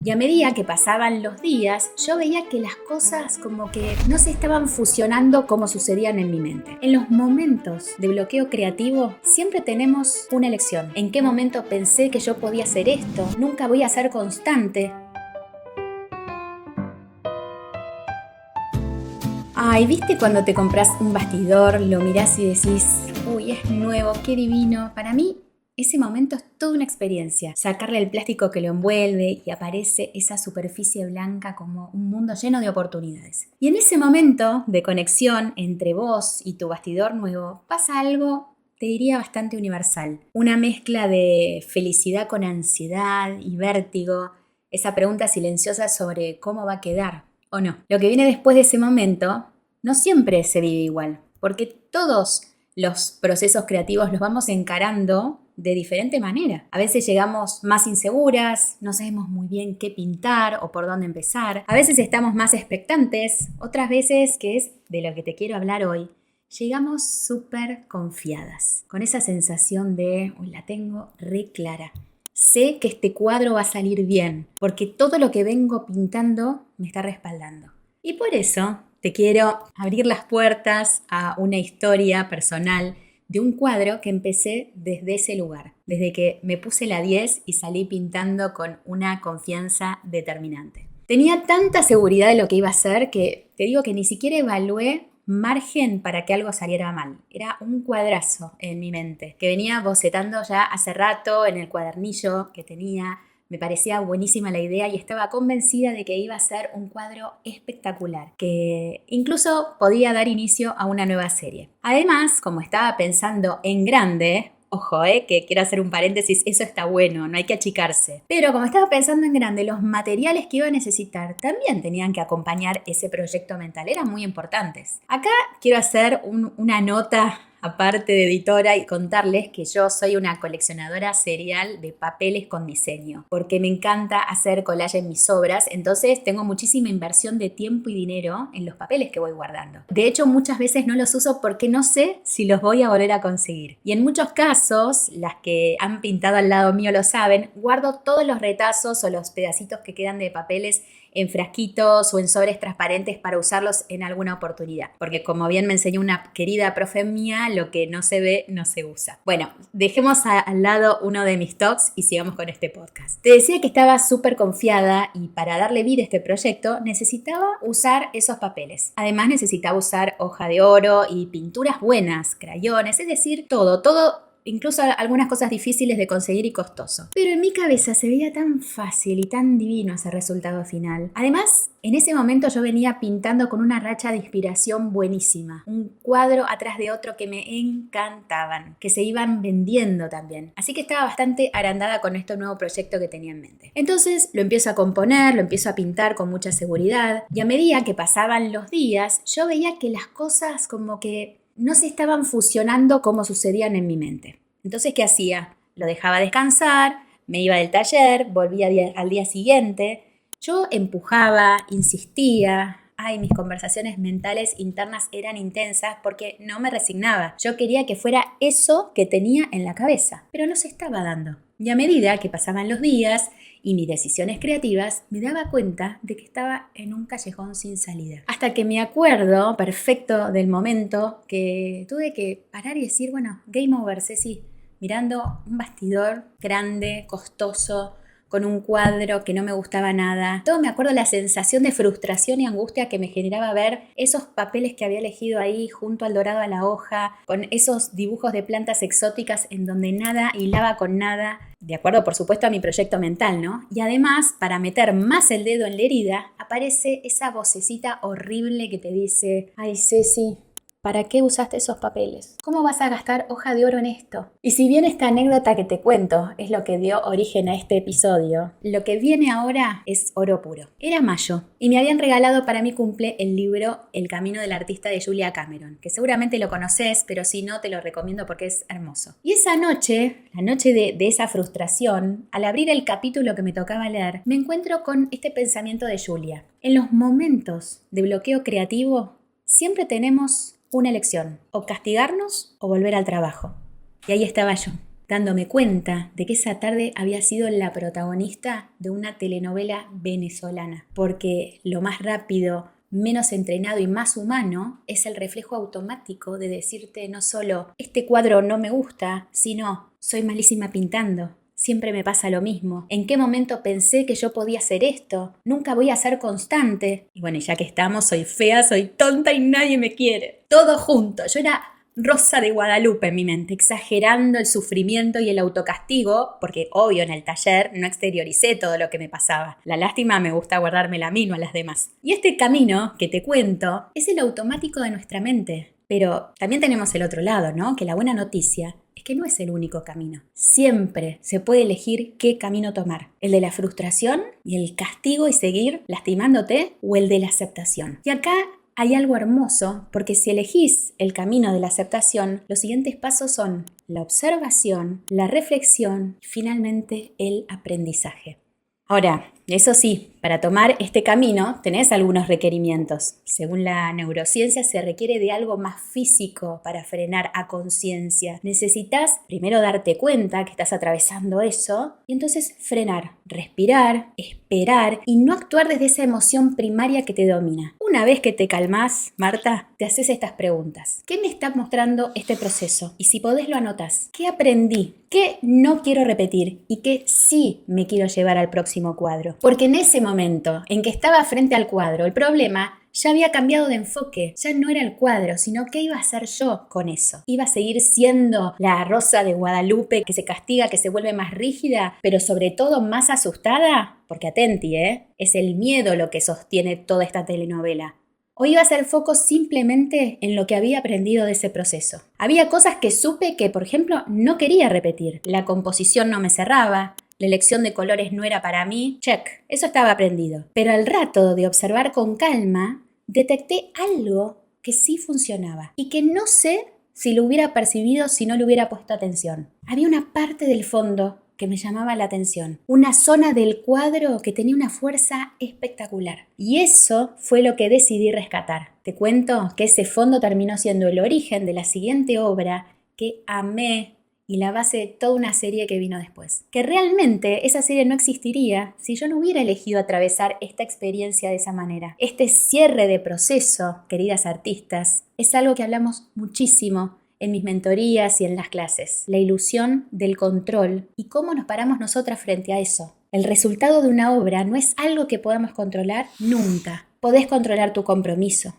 Y a medida que pasaban los días, yo veía que las cosas como que no se estaban fusionando como sucedían en mi mente. En los momentos de bloqueo creativo siempre tenemos una elección. ¿En qué momento pensé que yo podía hacer esto? Nunca voy a ser constante. Ay, ¿viste cuando te compras un bastidor, lo mirás y decís, uy, es nuevo, qué divino? Para mí, ese momento es toda una experiencia. Sacarle el plástico que lo envuelve y aparece esa superficie blanca como un mundo lleno de oportunidades. Y en ese momento de conexión entre vos y tu bastidor nuevo, pasa algo, te diría, bastante universal. Una mezcla de felicidad con ansiedad y vértigo. Esa pregunta silenciosa sobre cómo va a quedar o no. Lo que viene después de ese momento no siempre se vive igual, porque todos los procesos creativos los vamos encarando de diferente manera. A veces llegamos más inseguras, no sabemos muy bien qué pintar o por dónde empezar. A veces estamos más expectantes, otras veces, que es de lo que te quiero hablar hoy, llegamos súper confiadas, con esa sensación de, uy, la tengo re clara. Sé que este cuadro va a salir bien, porque todo lo que vengo pintando me está respaldando. Y por eso te quiero abrir las puertas a una historia personal de un cuadro que empecé desde ese lugar, desde que me puse la 10 y salí pintando con una confianza determinante. Tenía tanta seguridad de lo que iba a hacer que te digo que ni siquiera evalué margen para que algo saliera mal. Era un cuadrazo en mi mente que venía bocetando ya hace rato en el cuadernillo que tenía. Me parecía buenísima la idea y estaba convencida de que iba a ser un cuadro espectacular, que incluso podía dar inicio a una nueva serie. Además, como estaba pensando en grande, ojo, que quiero hacer un paréntesis, eso está bueno, no hay que achicarse. Pero como estaba pensando en grande, los materiales que iba a necesitar también tenían que acompañar ese proyecto mental, eran muy importantes. Acá quiero hacer una nota aparte de editora y contarles que yo soy una coleccionadora serial de papeles con diseño, porque me encanta hacer collage en mis obras, entonces tengo muchísima inversión de tiempo y dinero en los papeles que voy guardando. De hecho, muchas veces no los uso porque no sé si los voy a volver a conseguir. Y en muchos casos, las que han pintado al lado mío lo saben, guardo todos los retazos o los pedacitos que quedan de papeles en frasquitos o en sobres transparentes para usarlos en alguna oportunidad. Porque como bien me enseñó una querida profe mía, lo que no se ve no se usa. Bueno, dejemos al lado uno de mis talks y sigamos con este podcast. Te decía que estaba súper confiada y para darle vida a este proyecto necesitaba usar esos papeles. Además necesitaba usar hoja de oro y pinturas buenas, crayones, es decir, todo, incluso algunas cosas difíciles de conseguir y costoso. Pero en mi cabeza se veía tan fácil y tan divino ese resultado final. Además, en ese momento yo venía pintando con una racha de inspiración buenísima. Un cuadro atrás de otro que me encantaban, que se iban vendiendo también. Así que estaba bastante agrandada con este nuevo proyecto que tenía en mente. Entonces lo empiezo a componer, lo empiezo a pintar con mucha seguridad. Y a medida que pasaban los días, yo veía que las cosas como que no se estaban fusionando como sucedían en mi mente. Entonces, ¿qué hacía? Lo dejaba descansar, me iba del taller, volvía al día siguiente. Yo empujaba, insistía. Ay, mis conversaciones mentales internas eran intensas porque no me resignaba. Yo quería que fuera eso que tenía en la cabeza, pero no se estaba dando. Y a medida que pasaban los días y mis decisiones creativas, me daba cuenta de que estaba en un callejón sin salida. Hasta que me acuerdo perfecto del momento que tuve que parar y decir, bueno, game over, Ceci, mirando un bastidor grande, costoso, con un cuadro que no me gustaba nada. Todo me acuerdo la sensación de frustración y angustia que me generaba ver esos papeles que había elegido ahí junto al dorado a la hoja, con esos dibujos de plantas exóticas en donde nada hilaba con nada, de acuerdo por supuesto a mi proyecto mental, ¿no? Y además, para meter más el dedo en la herida, aparece esa vocecita horrible que te dice, ay Ceci, ¿para qué usaste esos papeles? ¿Cómo vas a gastar hoja de oro en esto? Y si bien esta anécdota que te cuento es lo que dio origen a este episodio, lo que viene ahora es oro puro. Era mayo y me habían regalado para mi cumple el libro El camino del artista de Julia Cameron, que seguramente lo conoces, pero si no te lo recomiendo porque es hermoso. Y esa noche, la noche de esa frustración, al abrir el capítulo que me tocaba leer, me encuentro con este pensamiento de Julia. En los momentos de bloqueo creativo, siempre tenemos una elección, o castigarnos o volver al trabajo. Y ahí estaba yo, dándome cuenta de que esa tarde había sido la protagonista de una telenovela venezolana, porque lo más rápido, menos entrenado y más humano es el reflejo automático de decirte no solo este cuadro no me gusta, sino soy malísima pintando. Siempre me pasa lo mismo. ¿En qué momento pensé que yo podía hacer esto? Nunca voy a ser constante. Y bueno, ya que estamos, soy fea, soy tonta y nadie me quiere. Todo junto. Yo era Rosa de Guadalupe en mi mente, exagerando el sufrimiento y el autocastigo, porque obvio en el taller no exterioricé todo lo que me pasaba. La lástima me gusta guardármela a mí, no a las demás. Y este camino que te cuento es el automático de nuestra mente. Pero también tenemos el otro lado, ¿no? Que la buena noticia es que no es el único camino. Siempre se puede elegir qué camino tomar. El de la frustración y el castigo y seguir lastimándote, o el de la aceptación. Y acá hay algo hermoso, porque si elegís el camino de la aceptación, los siguientes pasos son la observación, la reflexión y finalmente el aprendizaje. Ahora, eso sí, para tomar este camino tenés algunos requerimientos. Según la neurociencia se requiere de algo más físico para frenar a conciencia. Necesitas primero darte cuenta que estás atravesando eso y entonces frenar, respirar, esperar y no actuar desde esa emoción primaria que te domina. Una vez que te calmás, Marta, te haces estas preguntas. ¿Qué me está mostrando este proceso? Y si podés lo anotás. ¿Qué aprendí? ¿Qué no quiero repetir? ¿Y qué sí me quiero llevar al próximo cuadro? Porque en ese momento en que estaba frente al cuadro, el problema ya había cambiado de enfoque. Ya no era el cuadro, sino qué iba a hacer yo con eso. Iba a seguir siendo la Rosa de Guadalupe que se castiga, que se vuelve más rígida, pero sobre todo más asustada. Porque atenti, es el miedo lo que sostiene toda esta telenovela. O iba a hacer foco simplemente en lo que había aprendido de ese proceso. Había cosas que supe que, por ejemplo, no quería repetir. La composición no me cerraba. La elección de colores no era para mí. Check, eso estaba aprendido. Pero al rato de observar con calma, detecté algo que sí funcionaba y que no sé si lo hubiera percibido si no le hubiera puesto atención. Había una parte del fondo que me llamaba la atención. Una zona del cuadro que tenía una fuerza espectacular. Y eso fue lo que decidí rescatar. Te cuento que ese fondo terminó siendo el origen de la siguiente obra que amé y la base de toda una serie que vino después. Que realmente esa serie no existiría si yo no hubiera elegido atravesar esta experiencia de esa manera. Este cierre de proceso, queridas artistas, es algo que hablamos muchísimo en mis mentorías y en las clases. La ilusión del control y cómo nos paramos nosotras frente a eso. El resultado de una obra no es algo que podamos controlar nunca. Podés controlar tu compromiso,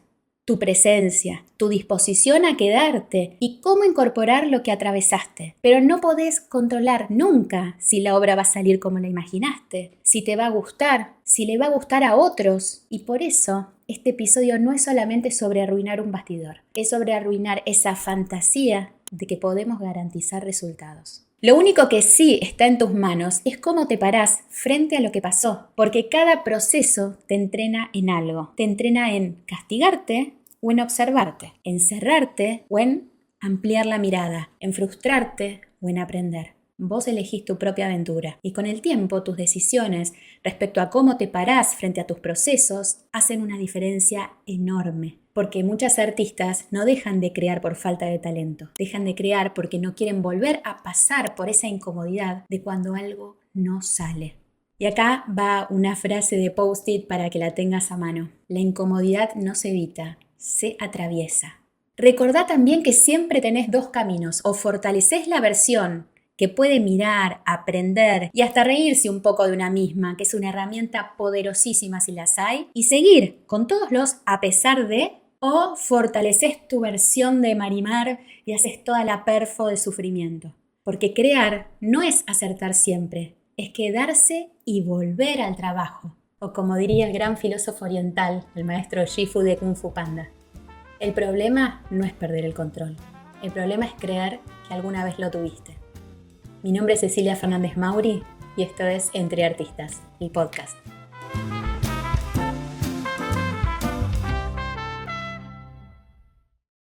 tu presencia, tu disposición a quedarte y cómo incorporar lo que atravesaste. Pero no podés controlar nunca si la obra va a salir como la imaginaste, si te va a gustar, si le va a gustar a otros. Y por eso este episodio no es solamente sobre arruinar un bastidor, es sobre arruinar esa fantasía de que podemos garantizar resultados. Lo único que sí está en tus manos es cómo te parás frente a lo que pasó, porque cada proceso te entrena en algo. Te entrena en castigarte o en observarte, en cerrarte o en ampliar la mirada, en frustrarte o en aprender. Vos elegís tu propia aventura y con el tiempo tus decisiones respecto a cómo te parás frente a tus procesos hacen una diferencia enorme. Porque muchas artistas no dejan de crear por falta de talento, dejan de crear porque no quieren volver a pasar por esa incomodidad de cuando algo no sale. Y acá va una frase de Post-it para que la tengas a mano. La incomodidad no se evita, se atraviesa. Recordá también que siempre tenés dos caminos, o fortaleces la versión que puede mirar, aprender y hasta reírse un poco de una misma, que es una herramienta poderosísima si las hay, y seguir con todos los a pesar de, o fortaleces tu versión de Marimar y haces toda la perfo de sufrimiento. Porque crear no es acertar siempre, es quedarse y volver al trabajo. O como diría el gran filósofo oriental, el maestro Shifu de Kung Fu Panda, el problema no es perder el control, el problema es creer que alguna vez lo tuviste. Mi nombre es Cecilia Fernández Mauri y esto es Entre Artistas, el podcast.